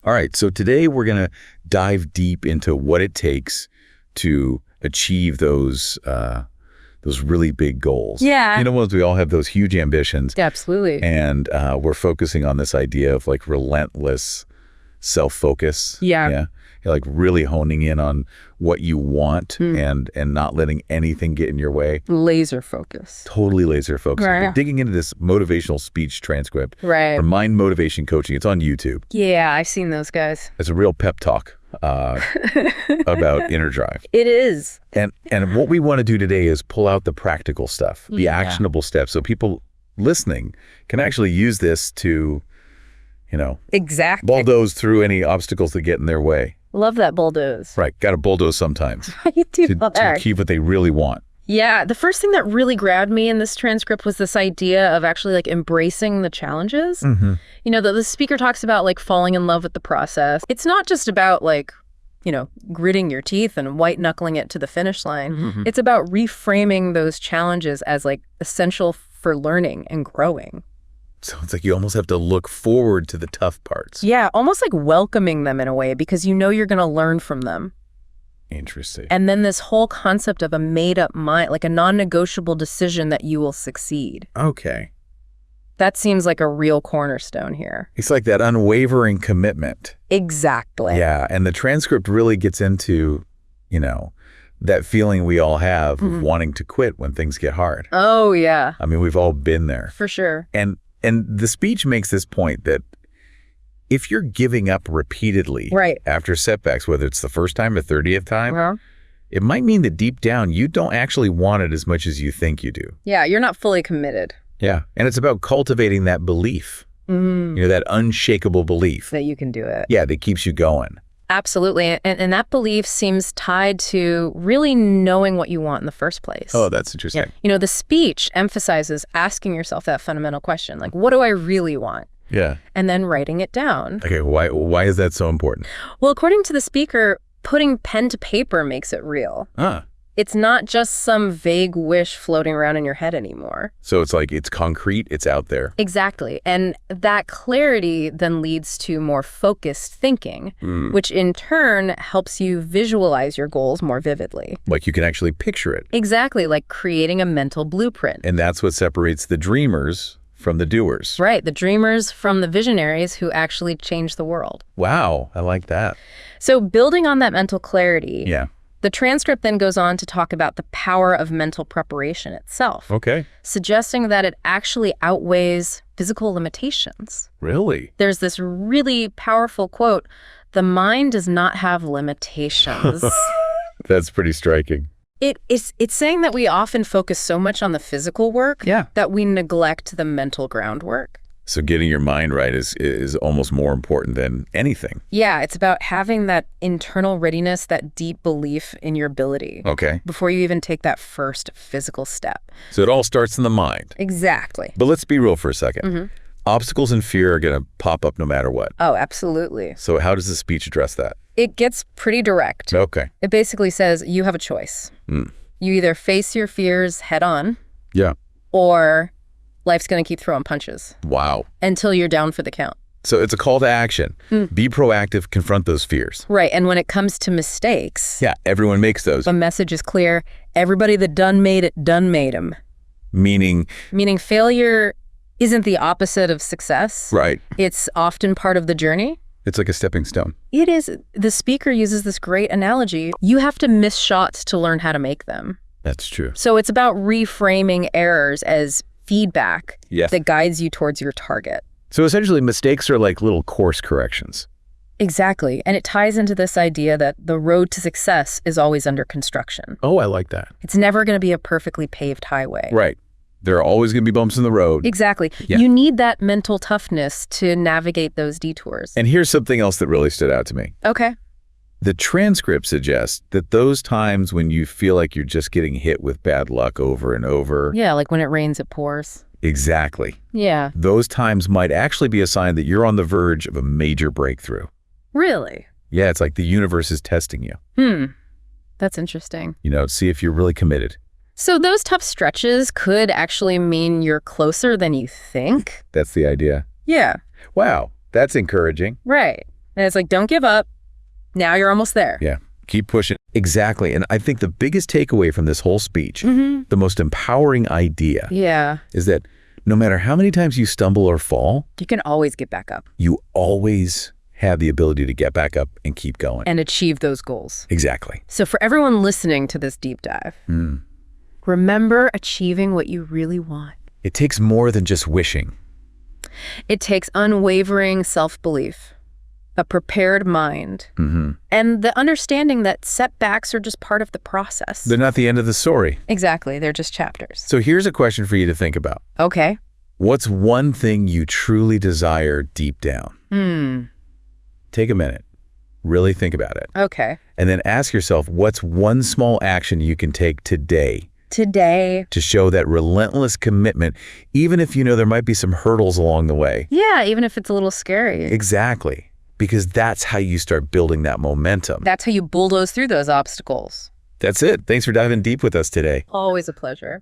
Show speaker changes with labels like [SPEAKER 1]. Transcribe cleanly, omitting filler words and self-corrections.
[SPEAKER 1] All right, so today we're going to dive deep into what it takes to achieve those really big goals.
[SPEAKER 2] Yeah.
[SPEAKER 1] You know, we all have those huge ambitions.
[SPEAKER 2] Absolutely.
[SPEAKER 1] And we're focusing on this idea of like relentless self-focus.
[SPEAKER 2] Yeah.
[SPEAKER 1] You're like really honing in on what you want and not letting anything get in your way.
[SPEAKER 2] Laser focus.
[SPEAKER 1] Totally laser focus.
[SPEAKER 2] Right.
[SPEAKER 1] We're digging into this motivational speech transcript.
[SPEAKER 2] Right.
[SPEAKER 1] For Mind Motivation Coaching. It's on YouTube.
[SPEAKER 2] Yeah, I've seen those guys.
[SPEAKER 1] It's a real pep talk about inner drive.
[SPEAKER 2] It is.
[SPEAKER 1] And what we want to do today is pull out the practical stuff, the actionable steps, so people listening can actually use this to,
[SPEAKER 2] Exactly.
[SPEAKER 1] bulldoze through any obstacles that get in their way.
[SPEAKER 2] Love that bulldoze.
[SPEAKER 1] Right. Got to bulldoze sometimes
[SPEAKER 2] You do
[SPEAKER 1] to keep what they really want.
[SPEAKER 2] Yeah. The first thing that really grabbed me in this transcript was this idea of actually like embracing the challenges.
[SPEAKER 1] Mm-hmm.
[SPEAKER 2] The speaker talks about like falling in love with the process. It's not just about like, gritting your teeth and white knuckling it to the finish line.
[SPEAKER 1] Mm-hmm.
[SPEAKER 2] It's about reframing those challenges as like essential for learning and growing.
[SPEAKER 1] So it's like you almost have to look forward to the tough parts.
[SPEAKER 2] Yeah, almost like welcoming them in a way because you're going to learn from them.
[SPEAKER 1] Interesting.
[SPEAKER 2] And then this whole concept of a made-up mind, like a non-negotiable decision that you will succeed.
[SPEAKER 1] Okay.
[SPEAKER 2] That seems like a real cornerstone here.
[SPEAKER 1] It's like that unwavering commitment.
[SPEAKER 2] Exactly.
[SPEAKER 1] Yeah, and the transcript really gets into, that feeling we all have of wanting to quit when things get hard.
[SPEAKER 2] Oh, yeah.
[SPEAKER 1] I mean, we've all been there.
[SPEAKER 2] For sure.
[SPEAKER 1] And the speech makes this point that if you're giving up repeatedly after setbacks, whether it's the first time or 30th time, it might mean that deep down you don't actually want it as much as you think you do.
[SPEAKER 2] Yeah, you're not fully committed.
[SPEAKER 1] Yeah, and it's about cultivating that belief, that unshakable belief.
[SPEAKER 2] That you can do it.
[SPEAKER 1] Yeah, that keeps you going.
[SPEAKER 2] Absolutely. And that belief seems tied to really knowing what you want in the first place.
[SPEAKER 1] Oh, that's interesting.
[SPEAKER 2] Yeah. The speech emphasizes asking yourself that fundamental question, like, what do I really want?
[SPEAKER 1] Yeah.
[SPEAKER 2] And then writing it down.
[SPEAKER 1] Okay, why is that so important?
[SPEAKER 2] Well, according to the speaker, putting pen to paper makes it real. It's not just some vague wish floating around in your head anymore.
[SPEAKER 1] So it's like it's concrete, it's out there.
[SPEAKER 2] Exactly. And that clarity then leads to more focused thinking, which in turn helps you visualize your goals more vividly.
[SPEAKER 1] Like you can actually picture it.
[SPEAKER 2] Exactly, like creating a mental blueprint.
[SPEAKER 1] And that's what separates the dreamers from the doers.
[SPEAKER 2] Right, the dreamers from the visionaries who actually change the world.
[SPEAKER 1] Wow, I like that.
[SPEAKER 2] So building on that mental clarity,
[SPEAKER 1] yeah.
[SPEAKER 2] The transcript then goes on to talk about the power of mental preparation itself.
[SPEAKER 1] Okay.
[SPEAKER 2] Suggesting that it actually outweighs physical limitations.
[SPEAKER 1] Really?
[SPEAKER 2] There's this really powerful quote, "The mind does not have limitations."
[SPEAKER 1] That's pretty striking.
[SPEAKER 2] It's saying that we often focus so much on the physical work that we neglect the mental groundwork.
[SPEAKER 1] So getting your mind right is almost more important than anything.
[SPEAKER 2] Yeah, it's about having that internal readiness, that deep belief in your ability.
[SPEAKER 1] Okay.
[SPEAKER 2] Before you even take that first physical step.
[SPEAKER 1] So it all starts in the mind.
[SPEAKER 2] Exactly.
[SPEAKER 1] But let's be real for a second. Obstacles and fear are going to pop up no matter what.
[SPEAKER 2] Oh, absolutely.
[SPEAKER 1] So how does the speech address that?
[SPEAKER 2] It gets pretty direct.
[SPEAKER 1] Okay.
[SPEAKER 2] It basically says you have a choice. You either face your fears head on.
[SPEAKER 1] Yeah.
[SPEAKER 2] Or life's going to keep throwing punches.
[SPEAKER 1] Wow.
[SPEAKER 2] Until you're down for the count.
[SPEAKER 1] So it's a call to action. Be proactive, confront those fears.
[SPEAKER 2] Right. And when it comes to mistakes.
[SPEAKER 1] Yeah, everyone makes those.
[SPEAKER 2] The message is clear. Everybody that done made it, done made them.
[SPEAKER 1] Meaning
[SPEAKER 2] failure isn't the opposite of success.
[SPEAKER 1] Right.
[SPEAKER 2] It's often part of the journey.
[SPEAKER 1] It's like a stepping stone.
[SPEAKER 2] It is. The speaker uses this great analogy. You have to miss shots to learn how to make them.
[SPEAKER 1] That's true.
[SPEAKER 2] So it's about reframing errors as feedback that guides you towards your target.
[SPEAKER 1] So essentially mistakes are like little course corrections.
[SPEAKER 2] Exactly. And it ties into this idea that the road to success is always under construction.
[SPEAKER 1] Oh, I like that.
[SPEAKER 2] It's never going to be a perfectly paved highway.
[SPEAKER 1] Right. There are always going to be bumps in the road.
[SPEAKER 2] Exactly. Yeah. You need that mental toughness to navigate those detours.
[SPEAKER 1] And here's something else that really stood out to me.
[SPEAKER 2] Okay.
[SPEAKER 1] The transcript suggests that those times when you feel like you're just getting hit with bad luck over and over.
[SPEAKER 2] Yeah, like when it rains, it pours.
[SPEAKER 1] Exactly.
[SPEAKER 2] Yeah.
[SPEAKER 1] Those times might actually be a sign that you're on the verge of a major breakthrough.
[SPEAKER 2] Really?
[SPEAKER 1] Yeah, it's like the universe is testing you.
[SPEAKER 2] That's interesting.
[SPEAKER 1] See if you're really committed.
[SPEAKER 2] So those tough stretches could actually mean you're closer than you think?
[SPEAKER 1] That's the idea.
[SPEAKER 2] Yeah.
[SPEAKER 1] Wow, that's encouraging.
[SPEAKER 2] Right. And it's like, don't give up. Now you're almost there.
[SPEAKER 1] Yeah. Keep pushing. Exactly. And I think the biggest takeaway from this whole speech, the most empowering idea is that no matter how many times you stumble or fall,
[SPEAKER 2] you can always get back up.
[SPEAKER 1] You always have the ability to get back up and keep going.
[SPEAKER 2] And achieve those goals.
[SPEAKER 1] Exactly.
[SPEAKER 2] So for everyone listening to this deep dive, remember achieving what you really want.
[SPEAKER 1] It takes more than just wishing.
[SPEAKER 2] It takes unwavering self-belief, a prepared mind, and the understanding that setbacks are just part of the process.
[SPEAKER 1] They're not the end of the story.
[SPEAKER 2] Exactly. They're just chapters.
[SPEAKER 1] So here's a question for you to think about.
[SPEAKER 2] Okay.
[SPEAKER 1] What's one thing you truly desire deep down? Take a minute. Really think about it.
[SPEAKER 2] Okay.
[SPEAKER 1] And then ask yourself, what's one small action you can take today
[SPEAKER 2] to
[SPEAKER 1] show that relentless commitment, even if you know there might be some hurdles along the way?
[SPEAKER 2] Yeah, even if it's a little scary.
[SPEAKER 1] Exactly. Because that's how you start building that momentum.
[SPEAKER 2] That's how you bulldoze through those obstacles.
[SPEAKER 1] That's it. Thanks for diving deep with us today.
[SPEAKER 2] Always a pleasure.